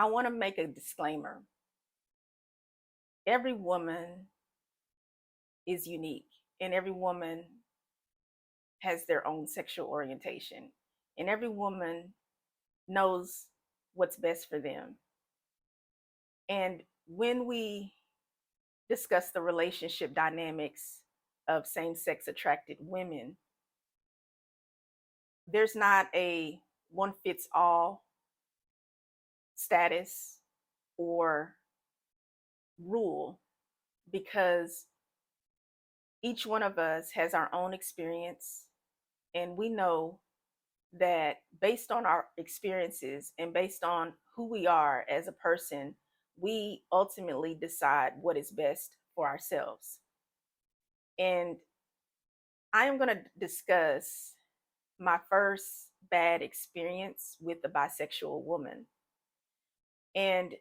I want to make a disclaimer. Every woman is unique, and every woman has their own sexual orientation, and every woman knows what's best for them. And when we discuss the relationship dynamics of same sex attracted women, there's not a one fits all status or rule, because each one of us has our own experience, and we know that based on our experiences and based on who we are as a person, we ultimately decide what is best for ourselves. And I am going to discuss my first bad experience with a bisexual woman. And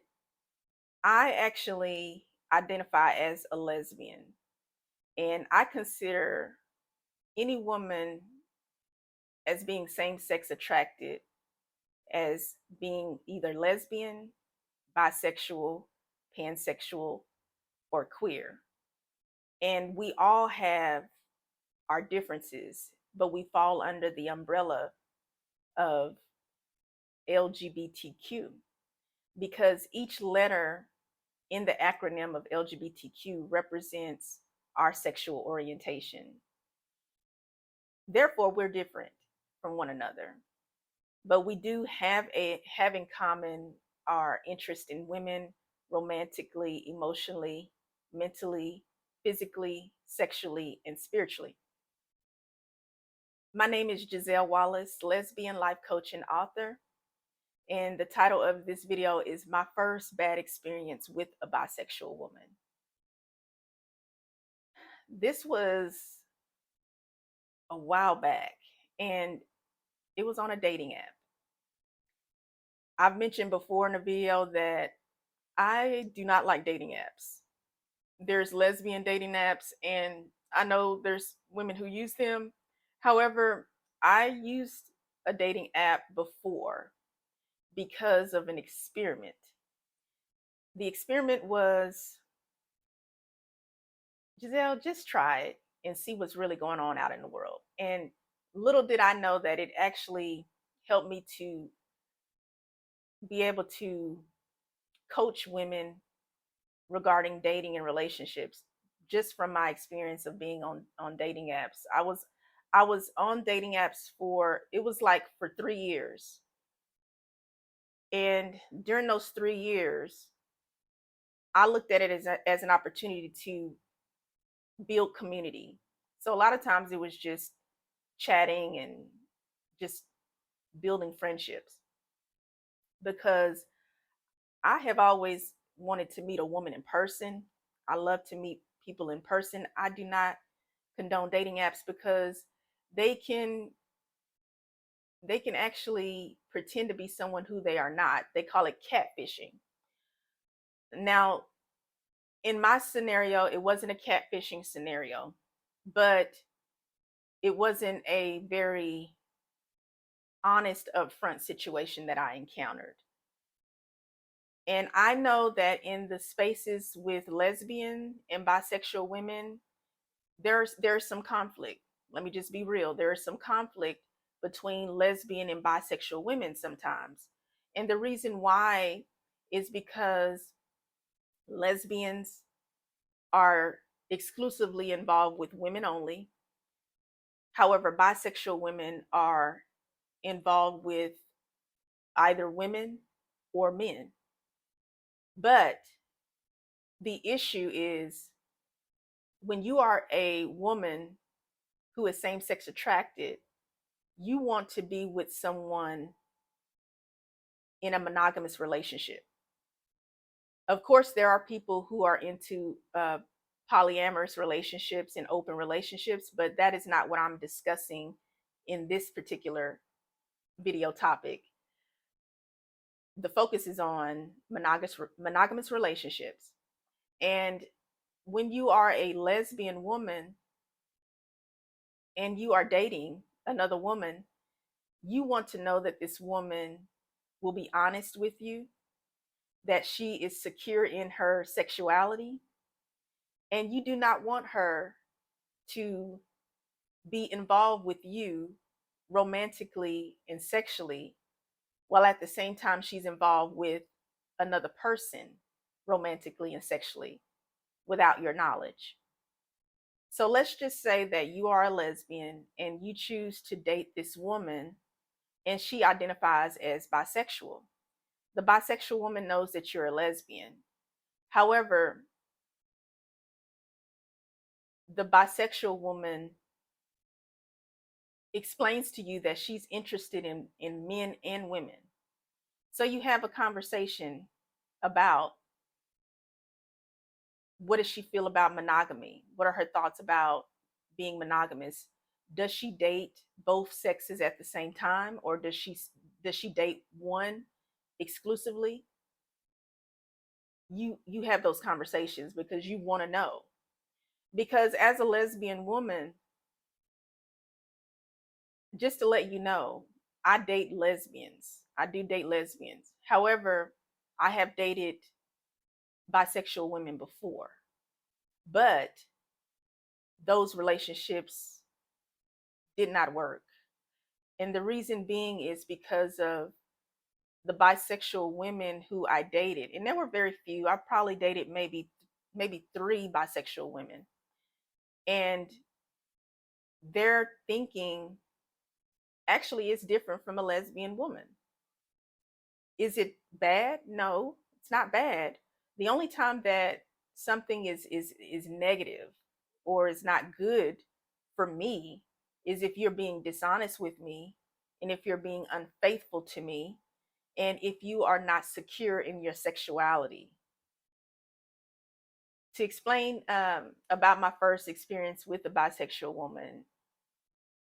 I actually identify as a lesbian, and I consider any woman as being same sex attracted as being either lesbian, bisexual, pansexual, or queer. And we all have our differences, but we fall under the umbrella of LGBTQ, because each letter in the acronym of LGBTQ represents our sexual orientation. Therefore, we're different from one another, but we do have in common our interest in women romantically, emotionally, mentally, physically, sexually, and spiritually. My name is Giselle Wallace, lesbian, life coach, and author. And the title of this video is My First Bad Experience with a Bisexual Woman. This was a while back, and it was on a dating app. I've mentioned before in a video that I do not like dating apps. There's lesbian dating apps, and I know there's women who use them. However, I used a dating app before because of an experiment. The experiment was, Giselle, just try it and see what's really going on out in the world. And little did I know that it actually helped me to be able to coach women regarding dating and relationships, just from my experience of being on dating apps. I was on dating apps for, it was like for 3 years. And during those 3 years, I looked at it as an opportunity to build community. So a lot of times it was just chatting and just building friendships, because I have always wanted to meet a woman in person. I love to meet people in person. I do not condone dating apps because they can actually pretend to be someone who they are not. They call it catfishing. Now, in my scenario, it wasn't a catfishing scenario, but it wasn't a very honest, upfront situation that I encountered. And I know that in the spaces with lesbian and bisexual women, there's some conflict. Let me just be real. There is some conflict between lesbian and bisexual women sometimes. And the reason why is because lesbians are exclusively involved with women only. However, bisexual women are involved with either women or men. But the issue is, when you are a woman who is same sex attracted, you want to be with someone in a monogamous relationship. Of course, there are people who are into polyamorous relationships and open relationships, but that is not what I'm discussing in this particular video topic. The focus is on monogamous relationships. And when you are a lesbian woman and you are dating another woman, you want to know that this woman will be honest with you. that she is secure in her sexuality, and you do not want her to be involved with you romantically and sexually, while at the same time she's involved with another person romantically and sexually without your knowledge. So let's just say that you are a lesbian and you choose to date this woman and she identifies as bisexual. The bisexual woman knows that you're a lesbian. However, the bisexual woman explains to you that she's interested in men and women. So you have a conversation about what does she feel about monogamy? What are her thoughts about being monogamous? Does she date both sexes at the same time, or does she date one exclusively? You have those conversations because you want to know. Because as a lesbian woman, just to let you know, I date lesbians. I do date lesbians. However, I have dated bisexual women before, but those relationships did not work. And the reason being is because of the bisexual women who I dated. And there were very few. I probably dated maybe 3 bisexual women. And their thinking actually is different from a lesbian woman. Is it bad? No, it's not bad. The only time that something is negative or is not good for me is if you're being dishonest with me, and if you're being unfaithful to me, and if you are not secure in your sexuality. To explain about my first experience with a bisexual woman,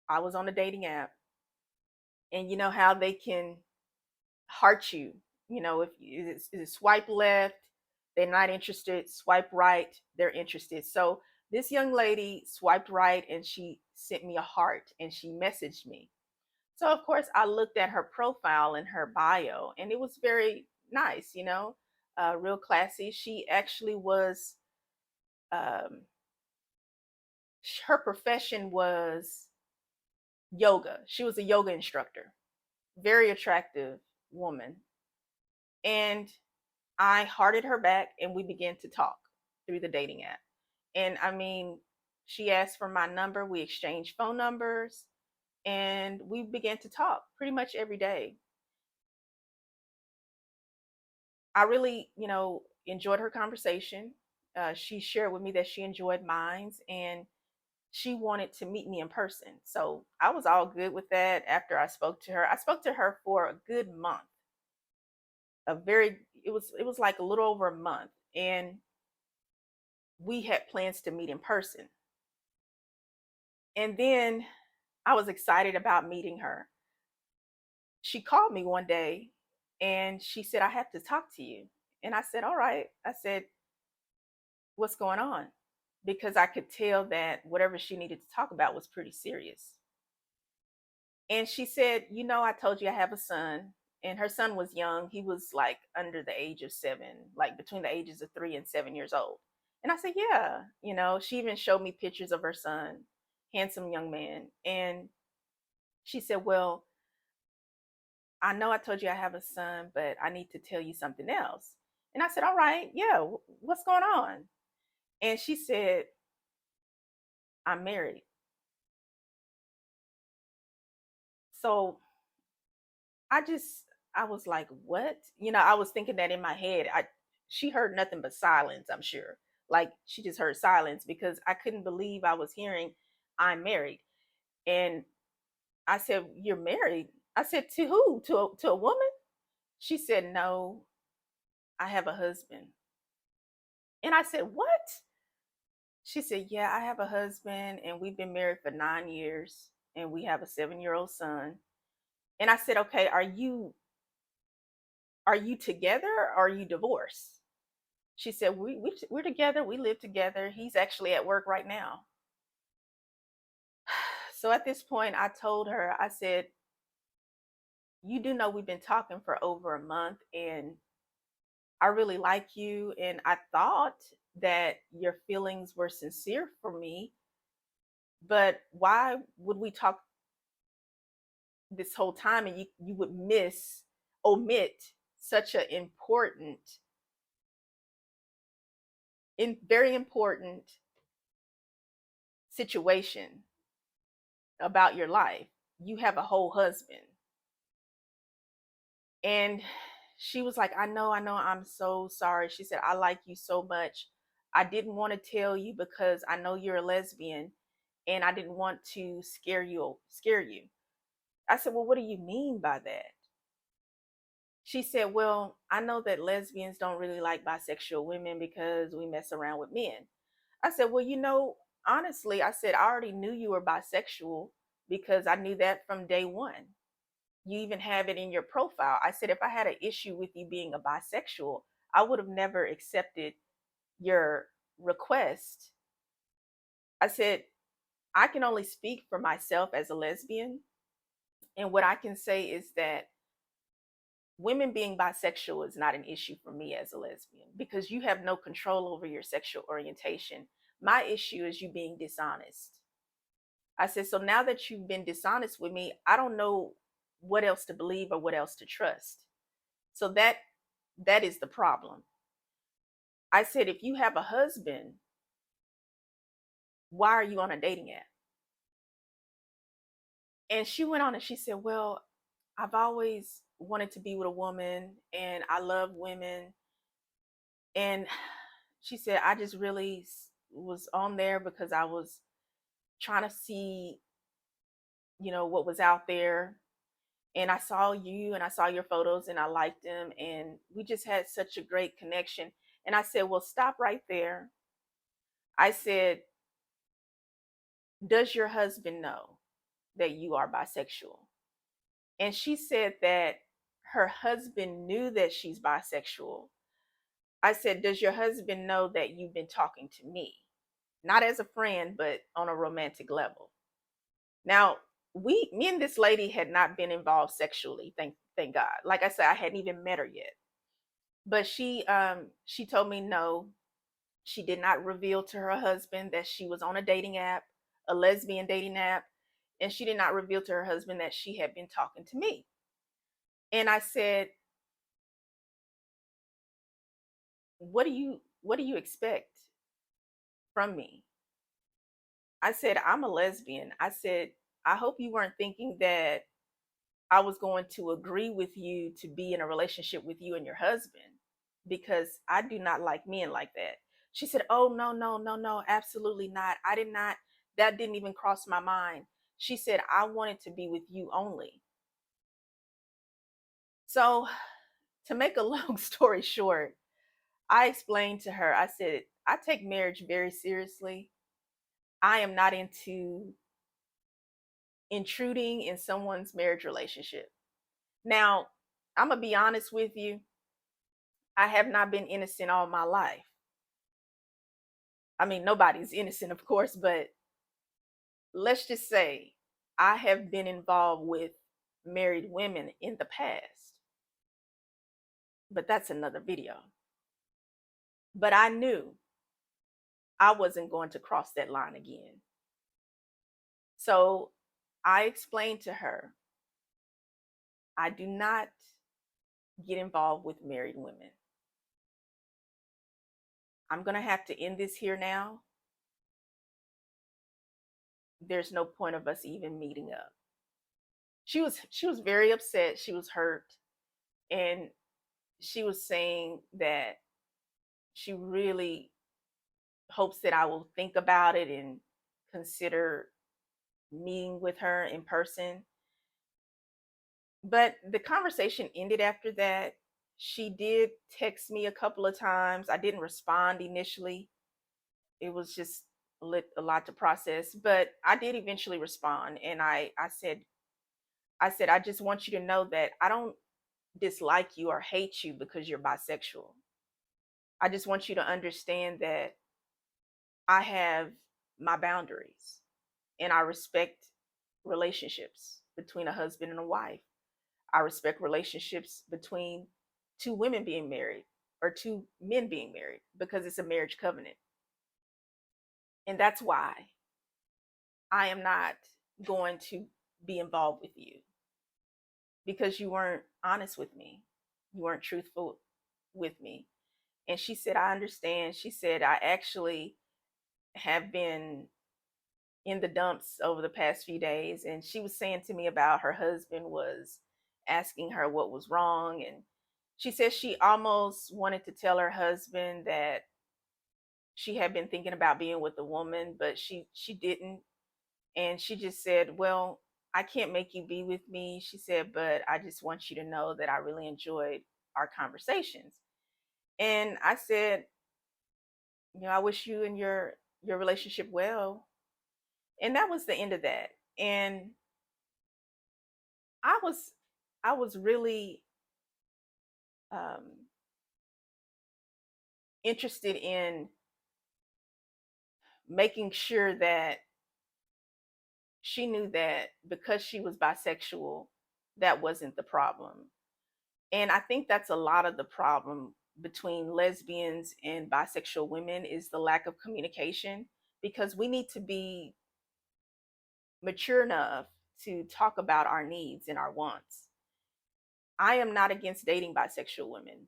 I was on a dating app, and you know how they can heart you. You know, if you swipe left, they're not interested. Swipe right, they're interested. So this young lady swiped right, and she sent me a heart, and she messaged me. So of course I looked at her profile and her bio, and it was very nice. Real classy. She actually was. Um, her profession was yoga. She was a yoga instructor. Very attractive woman. And I hearted her back, and we began to talk through the dating app. And I mean, she asked for my number. We exchanged phone numbers, and we began to talk pretty much every day. I really, enjoyed her conversation. She shared with me that she enjoyed mine, and she wanted to meet me in person. So I was all good with that. After I spoke to her for a good month. It was like a little over a month, and we had plans to meet in person. And then I was excited about meeting her. She called me one day, and she said, "I have to talk to you." And I said, "All right." I said, "What's going on?" Because I could tell that whatever she needed to talk about was pretty serious. And she said, "I told you I have a son." And her son was young. He was like under the age of 7, like between the ages of 3 and 7 years old. And I said, "Yeah." She even showed me pictures of her son, handsome young man. And she said, "Well, I know I told you I have a son, but I need to tell you something else." And I said, "All right, yeah, what's going on?" And she said, "I'm married." So I just I was like, "What?" I was thinking that in my head. She heard nothing but silence, I'm sure. Like she just heard silence because I couldn't believe I was hearing I'm married. And I said, "You're married?" I said, "To who? To a woman?" She said, "No, I have a husband." And I said, "What?" She said, "Yeah, I have a husband, and we've been married for 9 years, and we have a 7-year-old son." And I said, "Okay, are you together, or are you divorced?" She said, we're together. We live together. He's actually at work right now. So at this point, I told her, I said, "You do know we've been talking for over a month, and I really like you, and I thought that your feelings were sincere for me, but why would we talk this whole time and you would omit such an important, very important situation about your life? You have a whole husband. And she was like, I know, I'm so sorry. She said, I like you so much. I didn't want to tell you because I know you're a lesbian and I didn't want to scare you. I said, well, what do you mean by that? She said, well, I know that lesbians don't really like bisexual women because we mess around with men. I said, well, honestly, I said, I already knew you were bisexual because I knew that from day one. You even have it in your profile. I said, if I had an issue with you being a bisexual, I would have never accepted your request. I said, I can only speak for myself as a lesbian. And what I can say is that women being bisexual is not an issue for me as a lesbian because you have no control over your sexual orientation. My issue is you being dishonest. I said, so now that you've been dishonest with me, I don't know what else to believe or what else to trust. So that is the problem. I said, if you have a husband, why are you on a dating app? And she went on and she said, well, I've always wanted to be with a woman and I love women. And she said, I just really was on there because I was trying to see, what was out there. And I saw you and I saw your photos and I liked them. And we just had such a great connection. And I said, well, stop right there. I said, does your husband know that you are bisexual? And she said that her husband knew that she's bisexual. I said, does your husband know that you've been talking to me? Not as a friend, but on a romantic level. Now, me and this lady had not been involved sexually, thank God. Like I said, I hadn't even met her yet. But she told me no, she did not reveal to her husband that she was on a dating app, a lesbian dating app, and she did not reveal to her husband that she had been talking to me. And I said, what do you expect from me? I said, I'm a lesbian. I said, I hope you weren't thinking that I was going to agree with you to be in a relationship with you and your husband because I do not like men like that. She said, oh, no, no, no, no, absolutely not. I did not, that didn't even cross my mind. She said, I wanted to be with you only. So, to make a long story short, I explained to her, I said, I take marriage very seriously. I am not into intruding in someone's marriage relationship. Now, I'm going to be honest with you. I have not been innocent all my life. I mean, nobody's innocent, of course, but let's just say I have been involved with married women in the past. But that's another video. But I knew I wasn't going to cross that line again. So I explained to her, I do not get involved with married women. I'm going to have to end this here now. There's no point of us even meeting up. She was very upset. She was hurt. And she was saying that she really hopes that I will think about it and consider meeting with her in person. But the conversation ended after that. She did text me a couple of times. I didn't respond initially. It was just a lot to process, but I did eventually respond. And I said, I just want you to know that I don't dislike you or hate you because you're bisexual. I just want you to understand that I have my boundaries and I respect relationships between a husband and a wife. I respect relationships between two women being married. or two men being married, because it's a marriage covenant. And that's why I am not going to be involved with you, because you weren't honest with me. You weren't truthful with me. And she said, I understand. She said, I actually have been in the dumps over the past few days. And she was saying to me about her husband was asking her what was wrong. And she said she almost wanted to tell her husband that she had been thinking about being with a woman, but she didn't. And she just said, well, I can't make you be with me. She said, but I just want you to know that I really enjoyed our conversations. And I said, I wish you and your relationship well. And that was the end of that. And I was I was really um, interested in making sure that she knew that because she was bisexual, that wasn't the problem. And I think that's a lot of the problem between lesbians and bisexual women, is the lack of communication, because we need to be mature enough to talk about our needs and our wants. I am not against dating bisexual women.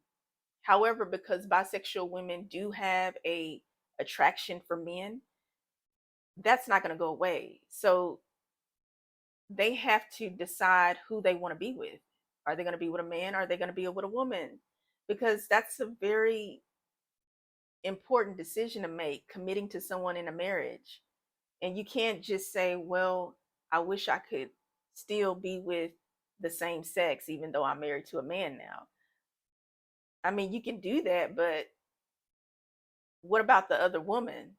However, because bisexual women do have a attraction for men, that's not going to go away. So they have to decide who they want to be with. Are they going to be with a man? Or are they going to be with a woman? Because that's a very important decision to make, committing to someone in a marriage. And you can't just say, well, I wish I could still be with the same sex, even though I'm married to a man now. I mean, you can do that, but what about the other woman?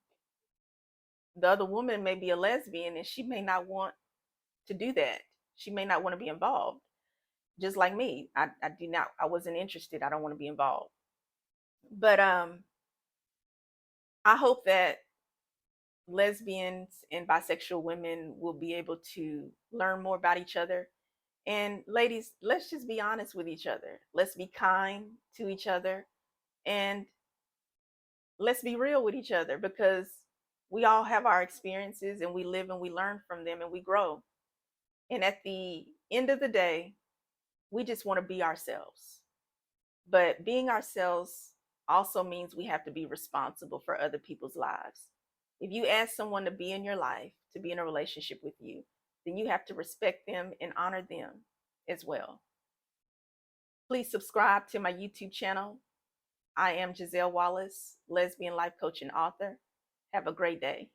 The other woman may be a lesbian and she may not want to do that. She may not want to be involved. Just like me. I wasn't interested. I don't want to be involved. But I hope that lesbians and bisexual women will be able to learn more about each other. And ladies, let's just be honest with each other. Let's be kind to each other, and let's be real with each other, because we all have our experiences and we live and we learn from them and we grow. And at the end of the day, we just want to be ourselves. But being ourselves also means we have to be responsible for other people's lives. If you ask someone to be in your life, to be in a relationship with you, then you have to respect them and honor them as well. Please subscribe to my YouTube channel. I am Giselle Wallace, lesbian life coach and author. Have a great day.